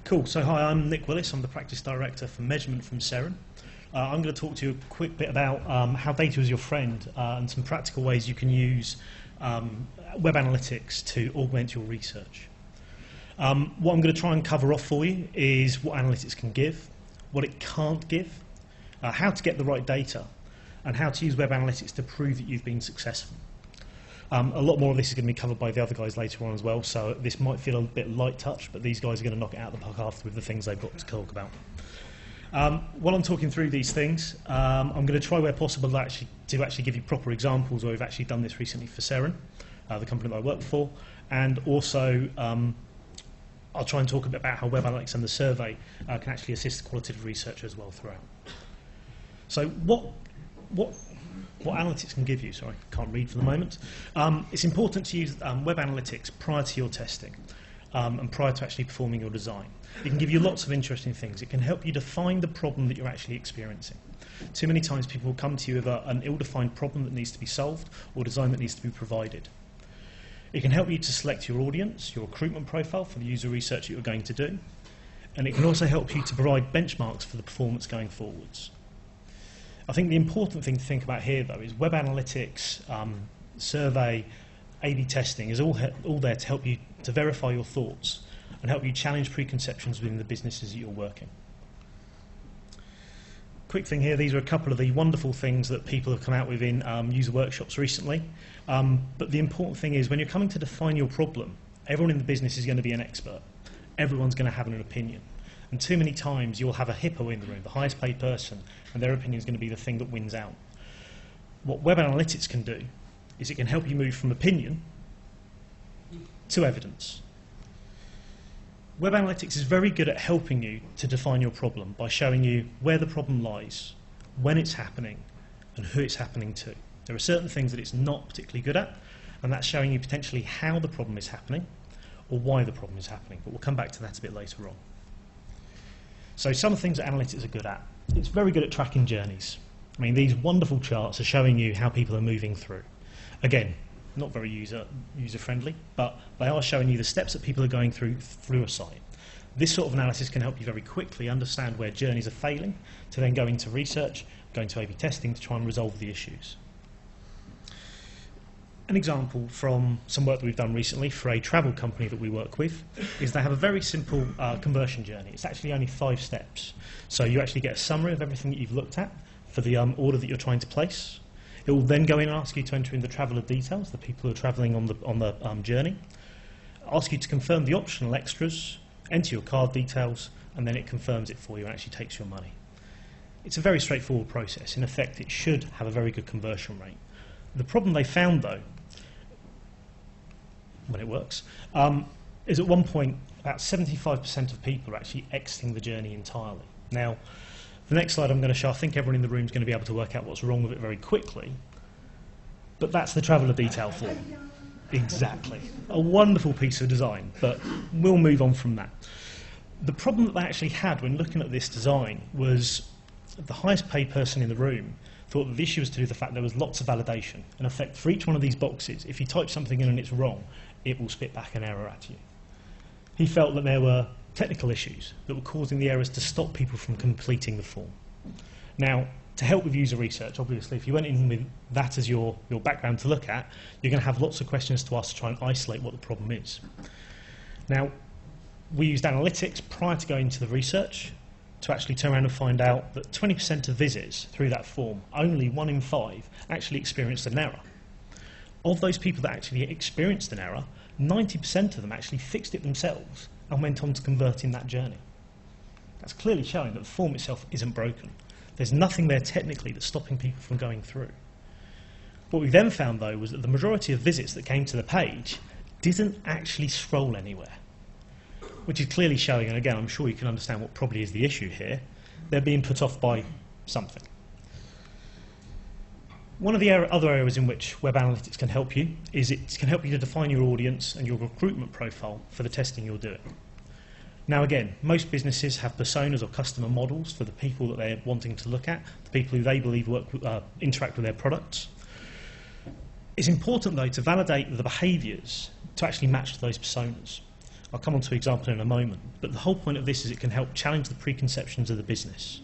Cool. So hi, I'm Nick Willis. I'm the Practice Director for Measurement from Seren. I'm going to talk to you a quick bit about how data is your friend and some practical ways you can use web analytics to augment your research. What I'm going to try and cover off for you is what analytics can give, what it can't give, how to get the right data, and how to use web analytics to prove that you've been successful. A lot more of this is going to be covered by the other guys later on as well, so this might feel a bit light touch, but these guys are going to knock it out of the park after with the things they've got to talk about. While I'm talking through these things, I'm going to try where possible to actually give you proper examples where we've actually done this recently for Seren, the company that I work for, and also I'll try and talk a bit about how web analytics and the survey can actually assist qualitative research as well throughout. So what analytics can give you, sorry, can't read for the moment. It's important to use web analytics prior to your testing and prior to actually performing your design. It can give you lots of interesting things. It can help you define the problem that you're actually experiencing. Too many times people will come to you with an ill-defined problem that needs to be solved or design that needs to be provided. It can help you to select your audience, your recruitment profile for the user research that you're going to do, and it can also help you to provide benchmarks for the performance going forwards. I think the important thing to think about here, though, is web analytics, survey, A/B testing is all there to help you to verify your thoughts and help you challenge preconceptions within the businesses that you're working. Quick thing here, these are a couple of the wonderful things that people have come out with in user workshops recently. But the important thing is when you're coming to define your problem, everyone in the business is going to be an expert. Everyone's going to have an opinion. And too many times you'll have a hippo in the room, the highest paid person, and their opinion is going to be the thing that wins out. What web analytics can do is it can help you move from opinion to evidence. Web analytics is very good at helping you to define your problem by showing you where the problem lies, when it's happening, and who it's happening to. There are certain things that it's not particularly good at, and that's showing you potentially how the problem is happening or why the problem is happening, but we'll come back to that a bit later on. So some things that analytics are good at. It's very good at tracking journeys. I mean, these wonderful charts are showing you how people are moving through. Again, not very user-friendly, but they are showing you the steps that people are going through a site. This sort of analysis can help you very quickly understand where journeys are failing, to then go into research, go into A/B testing to try and resolve the issues. An example from some work that we've done recently for a travel company that we work with is they have a very simple conversion journey. It's actually only 5 steps. So you actually get a summary of everything that you've looked at for the order that you're trying to place. It will then go in and ask you to enter in the traveller details, the people who are travelling on the journey, ask you to confirm the optional extras, enter your card details, and then it confirms it for you and actually takes your money. It's a very straightforward process. In effect, it should have a very good conversion rate. The problem they found, though, when it works, is at one point about 75% of people are actually exiting the journey entirely. Now, the next slide I'm going to show, I think everyone in the room is going to be able to work out what's wrong with it very quickly, but that's the traveller detail form. Exactly. A wonderful piece of design, but we'll move on from that. The problem that they actually had when looking at this design was the highest paid person in the room thought that the issue was to do with the fact there was lots of validation. In effect, for each one of these boxes, if you type something in and it's wrong, it will spit back an error at you. He felt that there were technical issues that were causing the errors to stop people from completing the form. Now, to help with user research, obviously, if you went in with that as your background to look at, you're going to have lots of questions to ask to try and isolate what the problem is. Now, we used analytics prior to going into the research to actually turn around and find out that 20% of visits through that form, only 1 in 5, actually experienced an error. Of those people that actually experienced an error, 90% of them actually fixed it themselves and went on to converting that journey. That's clearly showing that the form itself isn't broken. There's nothing there technically that's stopping people from going through. What we then found, though, was that the majority of visits that came to the page didn't actually scroll anywhere, which is clearly showing, and again, I'm sure you can understand what probably is the issue here, they're being put off by something. One of the other areas in which web analytics can help you is it can help you to define your audience and your recruitment profile for the testing you're doing. Now again, most businesses have personas or customer models for the people that they're wanting to look at, the people who they believe interact with their products. It's important, though, to validate the behaviours to actually match to those personas. I'll come on to an example in a moment, but the whole point of this is it can help challenge the preconceptions of the business.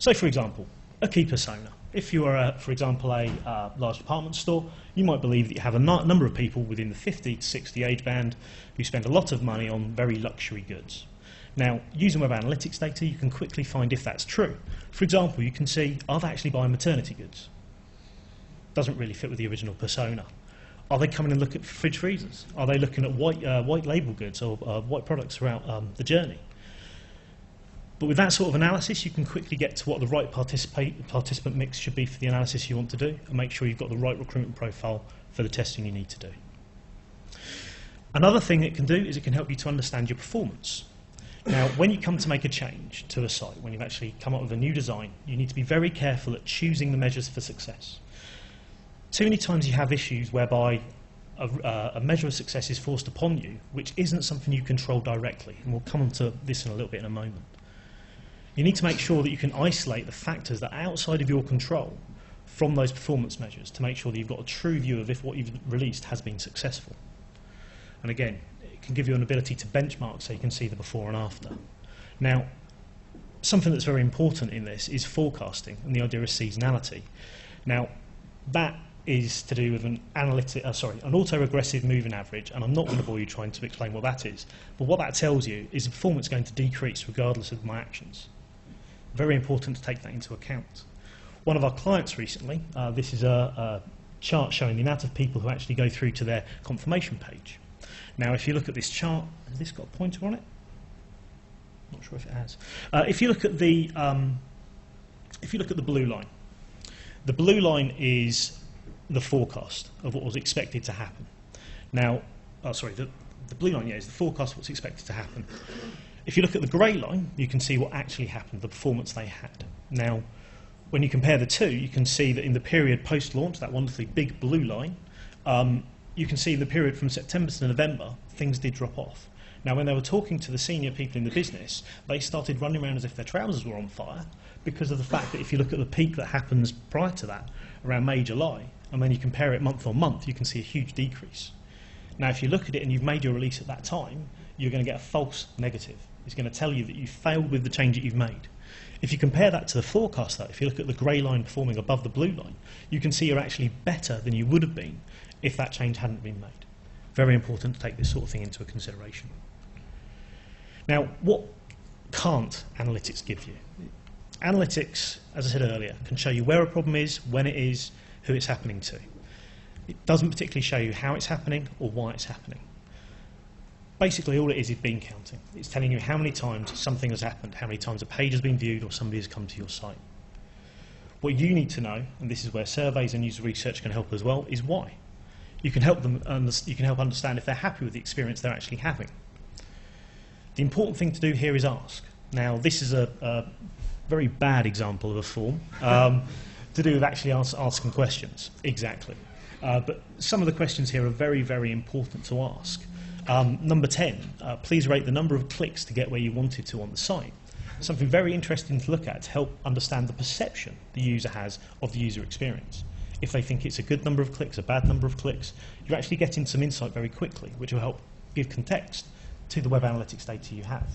So, for example, a key persona. If you are, for example, a large department store, you might believe that you have a number of people within the 50 to 60 age band who spend a lot of money on very luxury goods. Now, using web analytics data, you can quickly find if that's true. For example, you can see, are they actually buying maternity goods? Doesn't really fit with the original persona. Are they coming and looking at fridge freezers? Are they looking at white label goods or white products throughout the journey? But with that sort of analysis, you can quickly get to what the right participant mix should be for the analysis you want to do, and make sure you've got the right recruitment profile for the testing you need to do. Another thing it can do is it can help you to understand your performance. Now, when you come to make a change to a site, when you've actually come up with a new design, you need to be very careful at choosing the measures for success. Too many times you have issues whereby a measure of success is forced upon you, which isn't something you control directly, and we'll come on to this in a little bit in a moment. You need to make sure that you can isolate the factors that are outside of your control from those performance measures to make sure that you've got a true view of if what you've released has been successful. And again, it can give you an ability to benchmark so you can see the before and after. Now, something that's very important in this is forecasting and the idea of seasonality. Now, that is to do with an autoregressive moving average, and I'm not going to bore you trying to explain what that is, but what that tells you is the performance is going to decrease regardless of my actions. Very important to take that into account. One of our clients recently, this is a chart showing the amount of people who actually go through to their confirmation page. Now, if you look at this chart, has this got a pointer on it? Not sure if it has. If you look at the blue line, the blue line is the forecast of what was expected to happen. Now, the blue line, is the forecast of what's expected to happen. If you look at the grey line, you can see what actually happened, the performance they had. Now, when you compare the two, you can see that in the period post-launch, that wonderfully big blue line, you can see in the period from September to November, things did drop off. Now, when they were talking to the senior people in the business, they started running around as if their trousers were on fire because of the fact that if you look at the peak that happens prior to that, around May, July, and when you compare it month on month, you can see a huge decrease. Now, if you look at it and you've made your release at that time, you're going to get a false negative. It's going to tell you that you failed with the change that you've made. If you compare that to the forecast, though, if you look at the grey line performing above the blue line, you can see you're actually better than you would have been if that change hadn't been made. Very important to take this sort of thing into consideration. Now, what can't analytics give you? Analytics, as I said earlier, can show you where a problem is, when it is, who it's happening to. It doesn't particularly show you how it's happening or why it's happening. Basically, all it is bean counting. It's telling you how many times something has happened, how many times a page has been viewed or somebody has come to your site. What you need to know, and this is where surveys and user research can help as well, is why. You can help them understand if they're happy with the experience they're actually having. The important thing to do here is ask. Now, this is a very bad example of a form to do with actually asking questions. Exactly. But some of the questions here are very, very important to ask. Number 10, please rate the number of clicks to get where you wanted to on the site. Something very interesting to look at to help understand the perception the user has of the user experience. If they think it's a good number of clicks, a bad number of clicks, you're actually getting some insight very quickly, which will help give context to the web analytics data you have.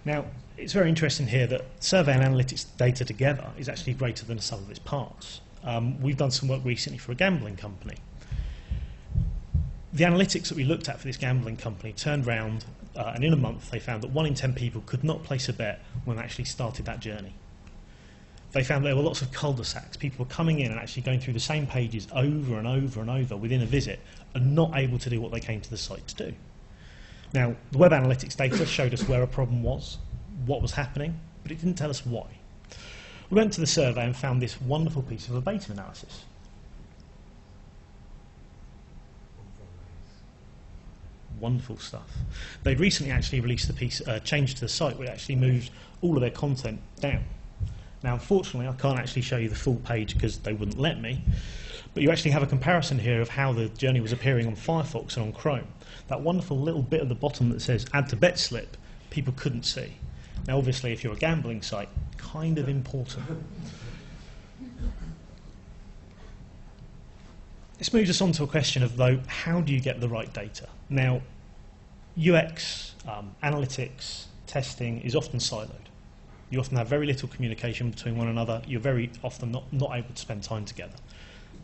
Now, it's very interesting here that survey and analytics data together is actually greater than the sum of its parts. We've done some work recently for a gambling company. The analytics that we looked at for this gambling company turned around, and in a month they found that 1 in 10 people could not place a bet when they actually started that journey. They found there were lots of cul-de-sacs. People were coming in and actually going through the same pages over and over and over within a visit and not able to do what they came to the site to do. Now, the web analytics data showed us where a problem was, what was happening, but it didn't tell us why. We went to the survey and found this wonderful piece of verbatim analysis. Wonderful stuff. They'd recently actually released a piece, change to the site which actually moved all of their content down. Now, unfortunately, I can't actually show you the full page because they wouldn't let me, but you actually have a comparison here of how the journey was appearing on Firefox and on Chrome. That wonderful little bit at the bottom that says add to bet slip, people couldn't see. Now, obviously, if you're a gambling site, kind of important. This moves us on to a question of, though, how do you get the right data? Now, UX, analytics, testing is often siloed. You often have very little communication between one another. You're very often not able to spend time together.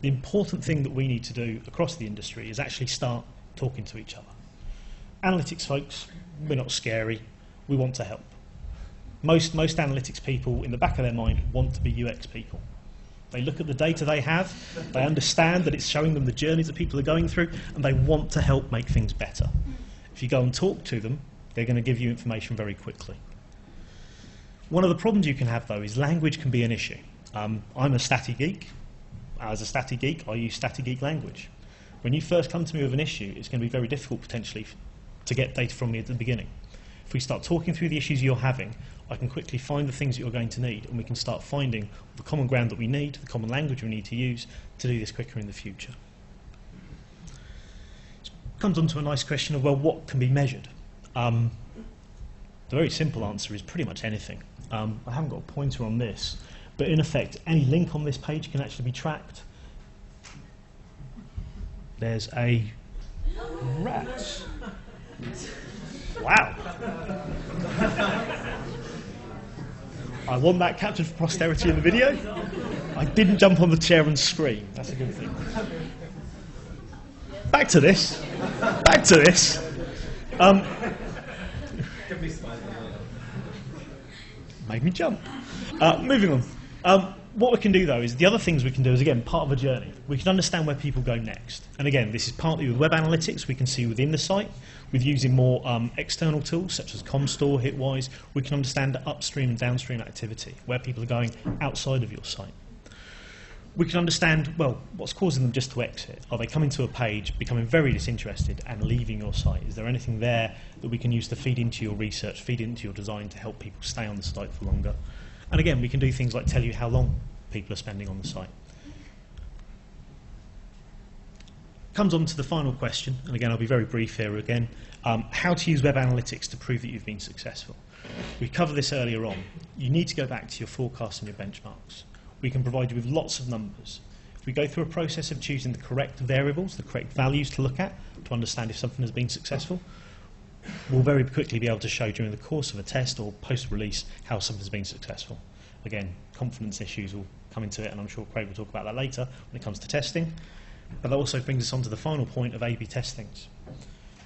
The important thing that we need to do across the industry is actually start talking to each other. Analytics folks, we're not scary. We want to help. Most analytics people in the back of their mind want to be UX people. They look at the data they have, they understand that it's showing them the journeys that people are going through, and they want to help make things better. If you go and talk to them, they're going to give you information very quickly. One of the problems you can have, though, is language can be an issue. I'm a Staty geek. As a Staty geek, I use Staty geek language. When you first come to me with an issue, it's going to be very difficult, potentially, to get data from me at the beginning. If we start talking through the issues you're having, I can quickly find the things that you're going to need, and we can start finding the common ground that we need, the common language we need to use to do this quicker in the future. It comes on to a nice question of, well, what can be measured? The very simple answer is pretty much anything. I haven't got a pointer on this, but in effect, any link on this page can actually be tracked. There's a rat. Wow. I want that captured for posterity in the video. I didn't jump on the chair and scream. That's a good thing. Back to this. Back to this. Made me jump. Moving on. What we can do, though, is the other things we can do is, again, part of a journey. We can understand where people go next. And again, this is partly with web analytics. We can see within the site. With using more external tools, such as ComStore, Hitwise, we can understand upstream and downstream activity, where people are going outside of your site. We can understand, well, what's causing them just to exit. Are they coming to a page, becoming very disinterested, and leaving your site? Is there anything there that we can use to feed into your research, feed into your design to help people stay on the site for longer? And again, we can do things like tell you how long people are spending on the site. Comes on to the final question, and again, I'll be very brief here again. How to use web analytics to prove that you've been successful. We covered this earlier on. You need to go back to your forecasts and your benchmarks. We can provide you with lots of numbers. If we go through a process of choosing the correct variables, the correct values to look at to understand if something has been successful, we'll very quickly be able to show during the course of a test or post-release how something's been successful. Again, confidence issues will come into it, and I'm sure Craig will talk about that later when it comes to testing. But that also brings us on to the final point of A/B testings.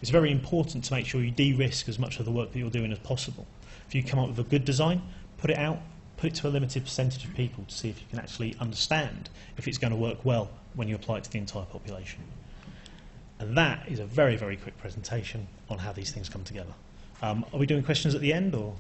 It's very important to make sure you de-risk as much of the work that you're doing as possible. If you come up with a good design, put it out, put it to a limited percentage of people to see if you can actually understand if it's going to work well when you apply it to the entire population. And that is a very, very quick presentation on how these things come together. Are we doing questions at the end, or...?